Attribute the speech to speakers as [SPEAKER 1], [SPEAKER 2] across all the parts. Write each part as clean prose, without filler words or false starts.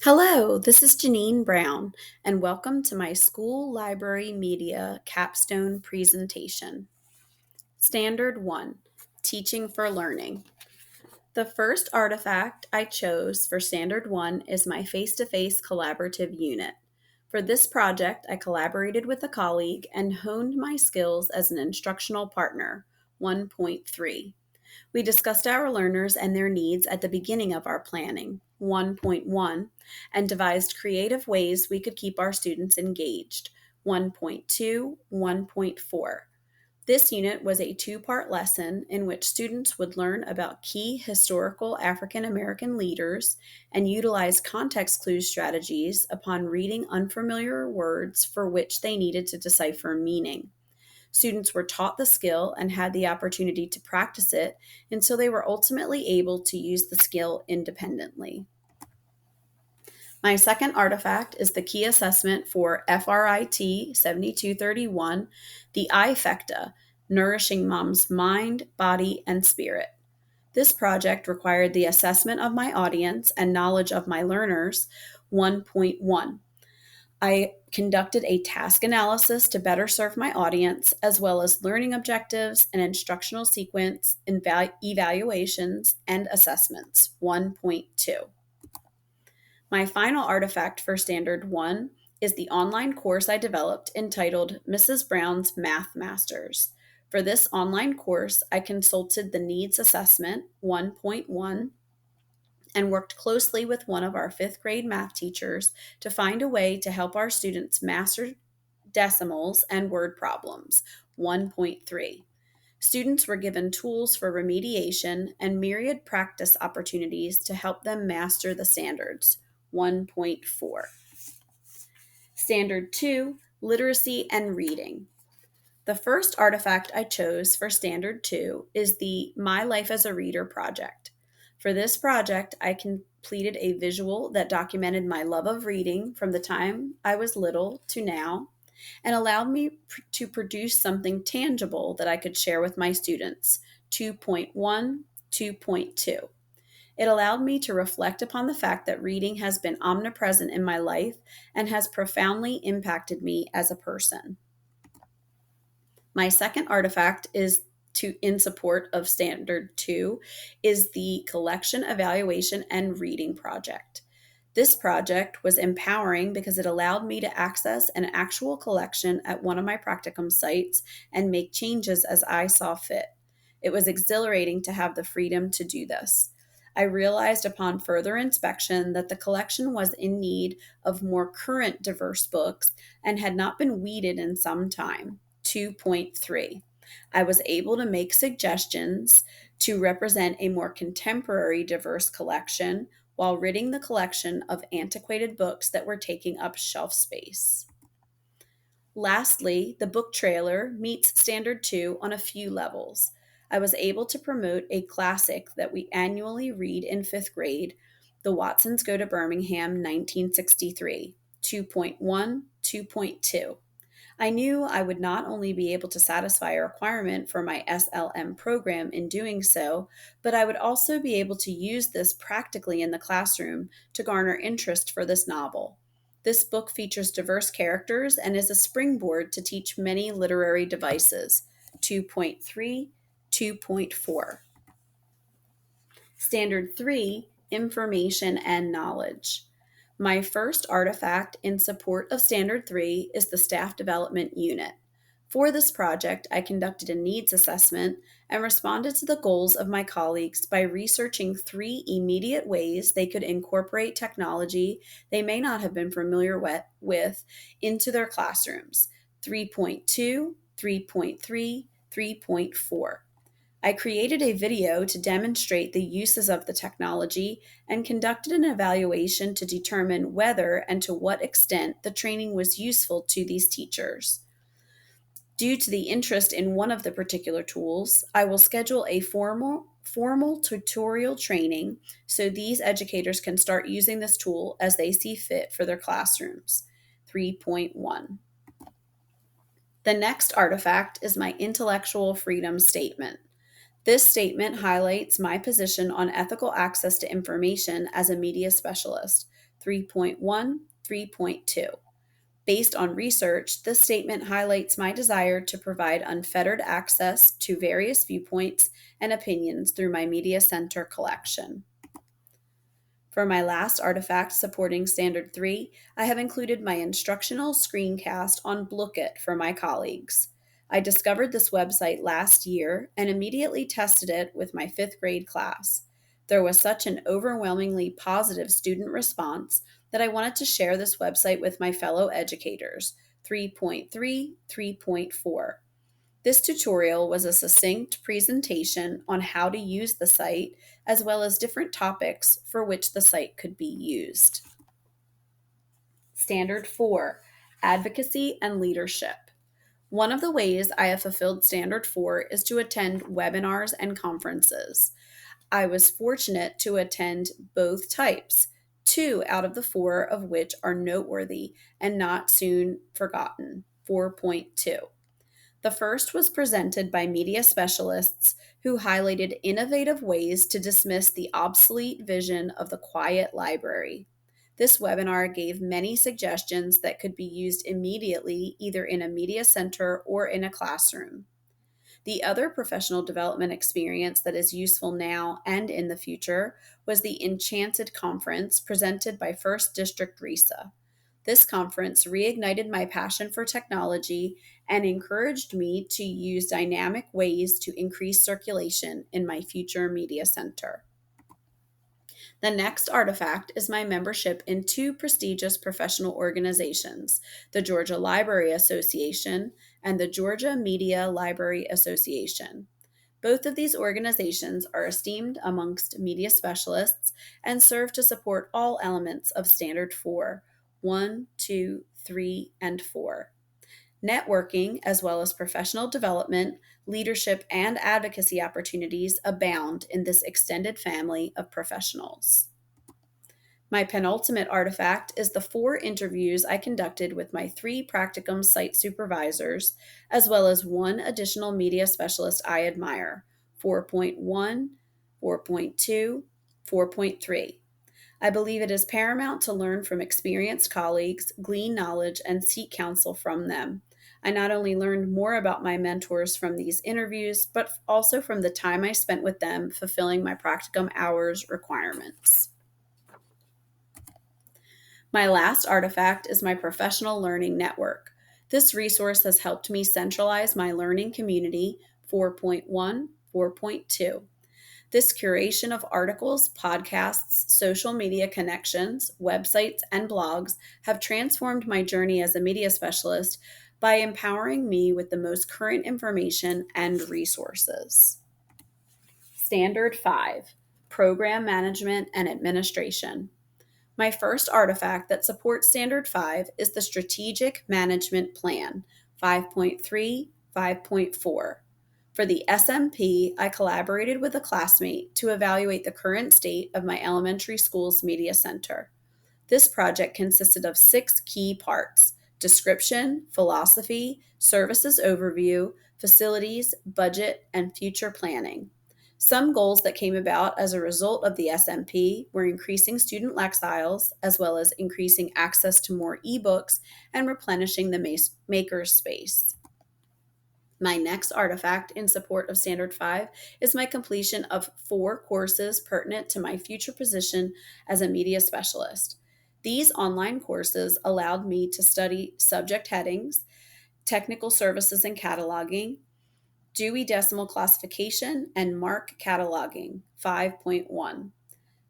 [SPEAKER 1] Hello, this is Janine Brown, and welcome to my School Library Media Capstone presentation. Standard 1, Teaching for Learning. The first artifact I chose for Standard 1 is my face-to-face collaborative unit. For this project, I collaborated with a colleague and honed my skills as an instructional partner, 1.3. We discussed our learners and their needs at the beginning of our planning, 1.1, and devised creative ways we could keep our students engaged, 1.2, 1.4. This unit was a two-part lesson in which students would learn about key historical African American leaders and utilize context clue strategies upon reading unfamiliar words for which they needed to decipher meaning. Students were taught the skill and had the opportunity to practice it until they were ultimately able to use the skill independently. My second artifact is the key assessment for FRIT 7231, the IFECTA, Nourishing Mom's Mind, Body, and Spirit. This project required the assessment of my audience and knowledge of my learners, 1.1. I conducted a task analysis to better serve my audience, as well as learning objectives, an instructional sequence, evaluations, and assessments, 1.2. My final artifact for Standard 1 is the online course I developed entitled Mrs. Brown's Math Masters. For this online course, I consulted the Needs Assessment, 1.1, and worked closely with one of our fifth grade math teachers to find a way to help our students master decimals and word problems, 1.3. Students were given tools for remediation and myriad practice opportunities to help them master the standards, 1.4. Standard 2, Literacy and Reading. The first artifact I chose for Standard 2 is the My Life as a Reader project. For this project, I completed a visual that documented my love of reading from the time I was little to now and allowed me to produce something tangible that I could share with my students, 2.1, 2.2. It allowed me to reflect upon the fact that reading has been omnipresent in my life and has profoundly impacted me as a person. My second artifact is in support of Standard 2 is the Collection, Evaluation, and Reading project. This project was empowering because it allowed me to access an actual collection at one of my practicum sites and make changes as I saw fit. It was exhilarating to have the freedom to do this. I realized upon further inspection that the collection was in need of more current diverse books and had not been weeded in some time. 2.3. I was able to make suggestions to represent a more contemporary diverse collection while ridding the collection of antiquated books that were taking up shelf space. Lastly, the book trailer meets Standard 2 on a few levels. I was able to promote a classic that we annually read in fifth grade, The Watsons Go to Birmingham, 1963, 2.1, 2.2. I knew I would not only be able to satisfy a requirement for my SLM program in doing so, but I would also be able to use this practically in the classroom to garner interest for this novel. This book features diverse characters and is a springboard to teach many literary devices. 2.3, 2.4. Standard 3, Information and Knowledge. My first artifact in support of Standard 3 is the Staff Development Unit. For this project, I conducted a needs assessment and responded to the goals of my colleagues by researching 3 immediate ways they could incorporate technology they may not have been familiar with into their classrooms, 3.2, 3.3, 3.4. I created a video to demonstrate the uses of the technology and conducted an evaluation to determine whether and to what extent the training was useful to these teachers. Due to the interest in one of the particular tools, I will schedule a formal tutorial training so these educators can start using this tool as they see fit for their classrooms. 3.1. The next artifact is my intellectual freedom statement. This statement highlights my position on ethical access to information as a media specialist. 3.1, 3.2. Based on research, this statement highlights my desire to provide unfettered access to various viewpoints and opinions through my Media Center collection. For my last artifact supporting Standard 3, I have included my instructional screencast on Blookit for my colleagues. I discovered this website last year and immediately tested it with my 5th grade class. There was such an overwhelmingly positive student response that I wanted to share this website with my fellow educators. 3.3, 3.4. This tutorial was a succinct presentation on how to use the site, as well as different topics for which the site could be used. Standard 4, Advocacy and Leadership. One of the ways I have fulfilled Standard 4 is to attend webinars and conferences. I was fortunate to attend both types, 2 out of the 4 of which are noteworthy and not soon forgotten. 4.2. The first was presented by media specialists who highlighted innovative ways to dismiss the obsolete vision of the quiet library. This webinar gave many suggestions that could be used immediately either in a media center or in a classroom. The other professional development experience that is useful now and in the future was the Enchanted Conference presented by First District RESA. This conference reignited my passion for technology and encouraged me to use dynamic ways to increase circulation in my future media center. The next artifact is my membership in 2 prestigious professional organizations, the Georgia Library Association and the Georgia Media Library Association. Both of these organizations are esteemed amongst media specialists and serve to support all elements of Standard 4, 1, 2, 3, and 4. Networking, as well as professional development, leadership, and advocacy opportunities abound in this extended family of professionals. My penultimate artifact is the 4 interviews I conducted with my 3 practicum site supervisors, as well as 1 additional media specialist I admire, 4.1, 4.2, 4.3. I believe it is paramount to learn from experienced colleagues, glean knowledge, and seek counsel from them. I not only learned more about my mentors from these interviews, but also from the time I spent with them fulfilling my practicum hours requirements. My last artifact is my professional learning network. This resource has helped me centralize my learning community, 4.1, 4.2. This curation of articles, podcasts, social media connections, websites, and blogs have transformed my journey as a media specialist by empowering me with the most current information and resources. Standard 5, Program Management and Administration. My first artifact that supports Standard 5 is the Strategic Management Plan, 5.3, 5.4. For the SMP, I collaborated with a classmate to evaluate the current state of my elementary school's media center. This project consisted of 6 key parts: description, philosophy, services overview, facilities, budget, and future planning. Some goals that came about as a result of the SMP were increasing student Lexiles, as well as increasing access to more ebooks and replenishing the maker space. My next artifact in support of Standard 5 is my completion of 4 courses pertinent to my future position as a media specialist. These online courses allowed me to study subject headings, technical services and cataloging, Dewey Decimal Classification, and MARC Cataloging, 5.1.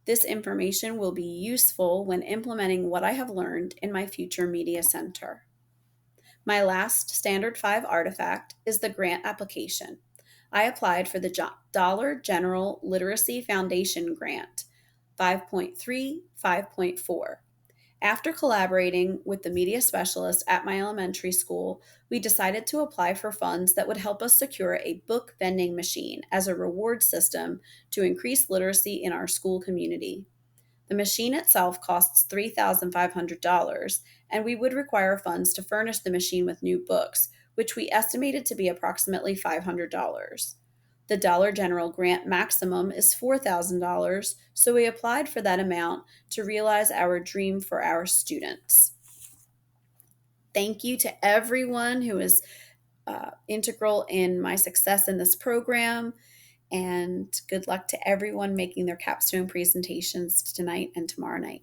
[SPEAKER 1] This information will be useful when implementing what I have learned in my future media center. My last Standard 5 artifact is the grant application. I applied for the Dollar General Literacy Foundation grant, 5.3, 5.4. After collaborating with the media specialist at my elementary school, we decided to apply for funds that would help us secure a book vending machine as a reward system to increase literacy in our school community. The machine itself costs $3,500, and we would require funds to furnish the machine with new books, which we estimated to be approximately $500. The Dollar General grant maximum is $4,000, so we applied for that amount to realize our dream for our students. Thank you to everyone who is integral in my success in this program, and good luck to everyone making their capstone presentations tonight and tomorrow night.